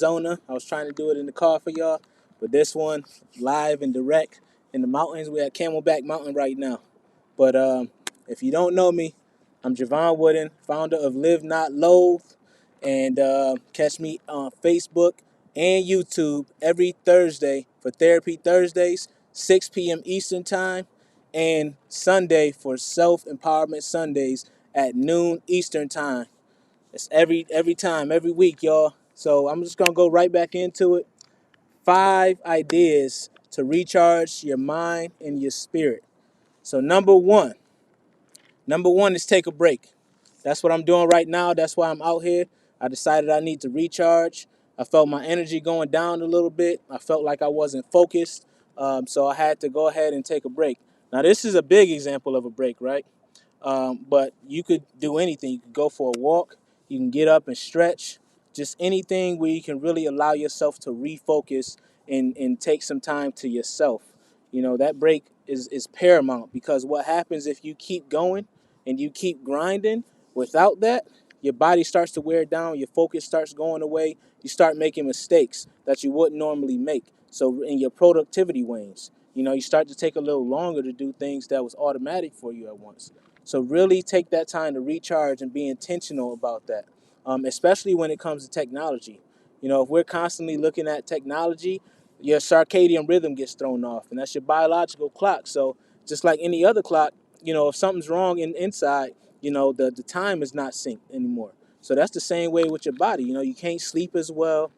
Arizona. I was trying to do it in the car for y'all, but this one live and direct in the mountains. We're at Camelback Mountain right now. But if you don't know me, I'm Javon Wooden, founder of Live Not Loathe, and catch me on Facebook and YouTube every Thursday for Therapy Thursdays, 6 p.m. Eastern Time, and Sunday for Self Empowerment Sundays at noon Eastern Time. It's every time, every week, y'all. So I'm just gonna go right back into it. 5 ideas to recharge your mind and your spirit. So number one is take a break. That's what I'm doing right now. That's why I'm out here. I decided I need to recharge. I felt my energy going down a little bit. I felt like I wasn't focused. So I had to go ahead and take a break. Now, this is a big example of a break, right? But you could do anything. You could go for a walk. You can get up and stretch. Just anything where you can really allow yourself to refocus and take some time to yourself. You know, that break is paramount because what happens if you keep going and you keep grinding without that, your body starts to wear down, your focus starts going away, you start making mistakes that you wouldn't normally make. So in your productivity wanes, you know, you start to take a little longer to do things that was automatic for you at once. So really take that time to recharge and be intentional about that, especially when it comes to technology. You know, if we're constantly looking at technology, your circadian rhythm gets thrown off, and that's your biological clock. So just like any other clock, you know, if something's wrong inside, you know, the time is not synced anymore. So that's the same way with your body. You know, you can't sleep as well.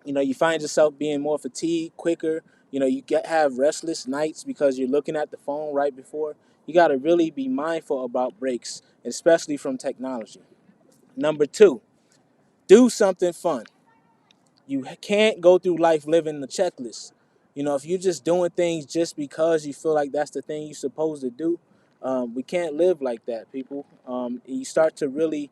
You know, you find yourself being more fatigued quicker. You know, have restless nights because you're looking at the phone right before. You got to really be mindful about breaks, especially from technology. Number two, do something fun. You can't go through life living the checklist. You know, if you're just doing things just because you feel like that's the thing you're supposed to do, we can't live like that, people. You start to really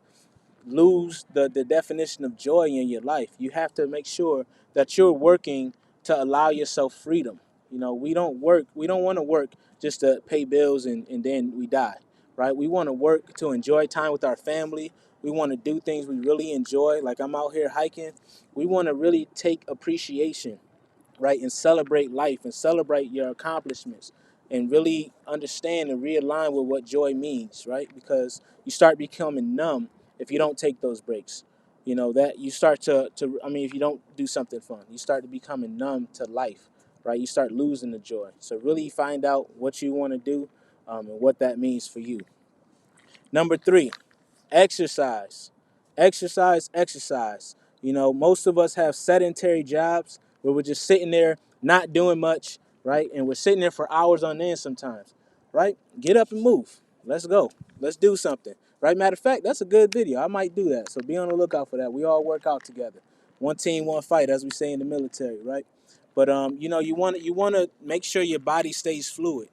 lose the definition of joy in your life. You have to make sure that you're working to allow yourself freedom. You know, we don't want to work just to pay bills and then we die, right? We want to work to enjoy time with our family. We want to do things we really enjoy. Like I'm out here hiking. We want to really take appreciation, right? And celebrate life and celebrate your accomplishments and really understand and realign with what joy means, right? Because you start becoming numb if you don't take those breaks. You know, that you start to I mean, if you don't do something fun, you start to becoming numb to life, right? You start losing the joy. So really find out what you want to do and what that means for you. Number three, exercise. Exercise. You know, most of us have sedentary jobs where we're just sitting there not doing much, right? And we're sitting there for hours on end sometimes, right? Get up and move. Let's go. Let's do something, right? Matter of fact, that's a good video. I might do that. So be on the lookout for that. We all work out together. One team, one fight, as we say in the military, right? But you know, you want to make sure your body stays fluid.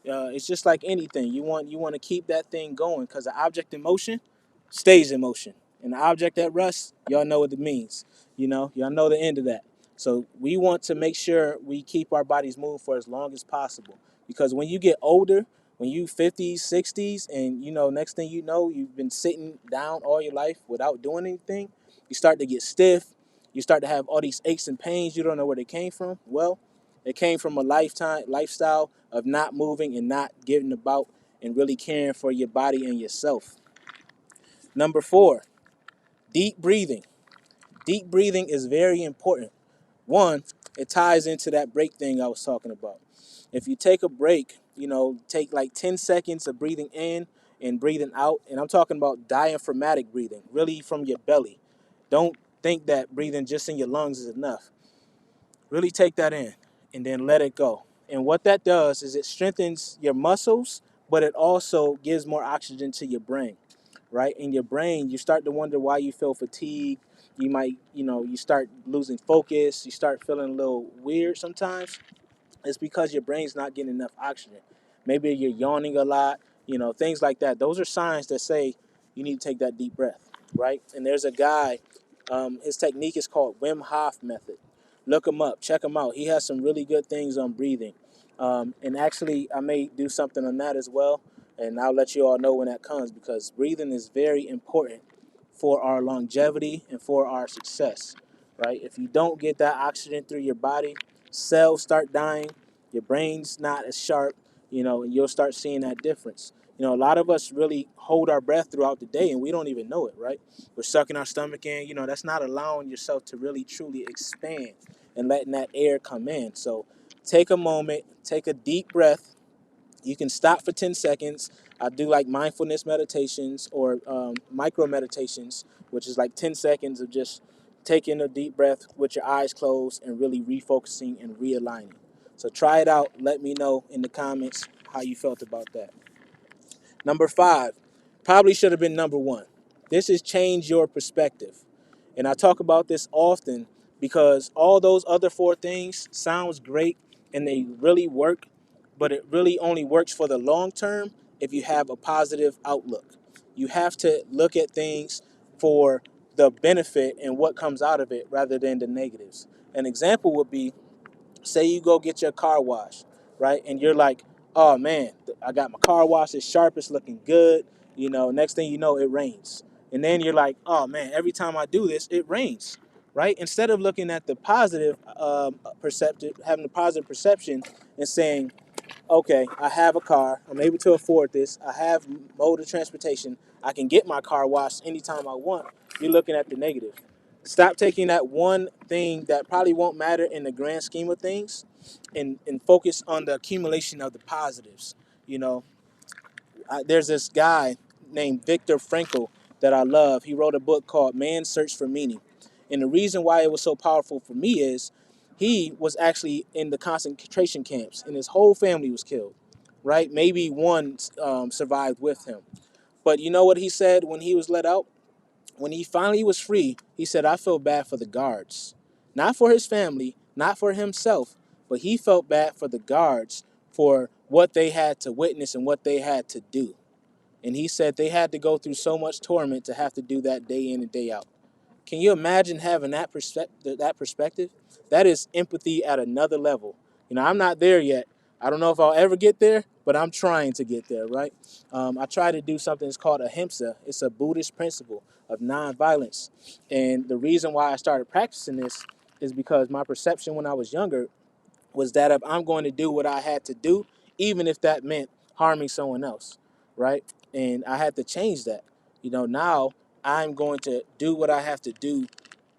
It's just like anything. You want to keep that thing going because the object in motion stays in motion. And the object at rest, y'all know what it means. You know, y'all know the end of that. So we want to make sure we keep our bodies moving for as long as possible. Because when you get older, when you 50s, 60s, and you know, next thing you know, you've been sitting down all your life without doing anything, you start to get stiff. You start to have all these aches and pains. You don't know where they came from. Well, it came from a lifestyle of not moving and not giving about and really caring for your body and yourself. Number four, deep breathing. Deep breathing is very important. One, it ties into that break thing I was talking about. If you take a break, you know, take like 10 seconds of breathing in and breathing out. And I'm talking about diaphragmatic breathing, really from your belly. Don't think that breathing just in your lungs is enough. Really take that in and then let it go. And what that does is it strengthens your muscles, but it also gives more oxygen to your brain, right? In your brain, you start to wonder why you feel fatigued. You might, you know, you start losing focus. You start feeling a little weird sometimes. It's because your brain's not getting enough oxygen. Maybe you're yawning a lot, you know, things like that. Those are signs that say you need to take that deep breath, right? And there's a guy, his technique is called Wim Hof method. Look him up, check him out. He has some really good things on breathing. And actually, I may do something on that as well. And I'll let you all know when that comes because breathing is very important for our longevity and for our success. right? If you don't get that oxygen through your body, cells start dying, your brain's not as sharp, and you'll start seeing that difference. A lot of us really hold our breath throughout the day and we don't even know it, right? We're sucking our stomach in, that's not allowing yourself to really truly expand and letting that air come in. So take a moment, take a deep breath. You can stop for 10 seconds. I do like mindfulness meditations or micro meditations, which is like 10 seconds of just taking a deep breath with your eyes closed and really refocusing and realigning. So try it out. Let me know in the comments how you felt about that. Number 5, probably should have been number 1. This is change your perspective. And I talk about this often because all those other 4 things sounds great and they really work, but it really only works for the long term if you have a positive outlook. You have to look at things for the benefit and what comes out of it rather than the negatives. An example would be, say you go get your car washed, right? And you're like, oh man, I got my car washed, it's sharp, it's looking good. Next thing you know, it rains. And then you're like, oh man, every time I do this, it rains, right? Instead of looking at the positive perceptive, having the positive perception and saying, okay, I have a car, I'm able to afford this, I have mode of transportation, I can get my car washed anytime I want, you're looking at the negative. Stop taking that one thing that probably won't matter in the grand scheme of things and focus on the accumulation of the positives. You know, there's this guy named Viktor Frankl that I love. He wrote a book called Man's Search for Meaning. And the reason why it was so powerful for me is he was actually in the concentration camps and his whole family was killed, right? Maybe one survived with him. But you know what he said when he was let out? When he finally was free, he said, I feel bad for the guards. Not for his family, not for himself, but he felt bad for the guards for what they had to witness and what they had to do. And he said they had to go through so much torment to have to do that day in and day out. Can you imagine having that perspective? That is empathy at another level. I'm not there yet. I don't know if I'll ever get there, but I'm trying to get there, right? I try to do something that's called ahimsa. It's a Buddhist principle of nonviolence. And the reason why I started practicing this is because my perception when I was younger was that if I'm going to do what I had to do, even if that meant harming someone else, right? And I had to change that. Now I'm going to do what I have to do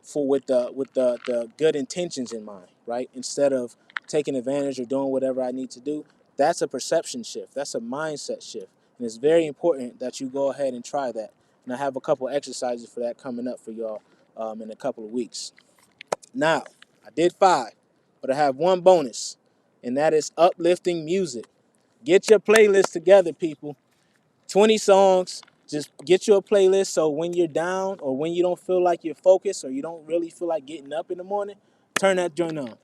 for with the good intentions in mind, right? Instead of taking advantage or doing whatever I need to do. That's a perception shift. That's a mindset shift. And it's very important that you go ahead and try that. And I have a couple exercises for that coming up for y'all in a couple of weeks. Now, I did 5, but I have one bonus, and that is uplifting music. Get your playlist together, people. 20 songs. Just get you a playlist so when you're down or when you don't feel like you're focused or you don't really feel like getting up in the morning, turn that joint on.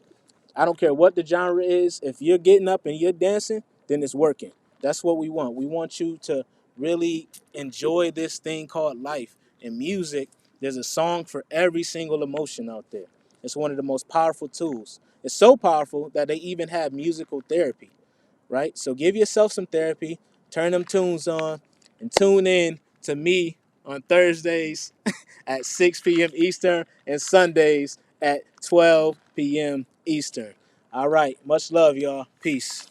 I don't care what the genre is. If you're getting up and you're dancing, then it's working. That's what we want. We want you to really enjoy this thing called life. In music, there's a song for every single emotion out there. It's one of the most powerful tools. It's so powerful that they even have musical therapy, right? So give yourself some therapy, turn them tunes on, and tune in to me on Thursdays at 6 p.m. Eastern and Sundays at 12 p.m. Eastern. All right. Much love, y'all. Peace.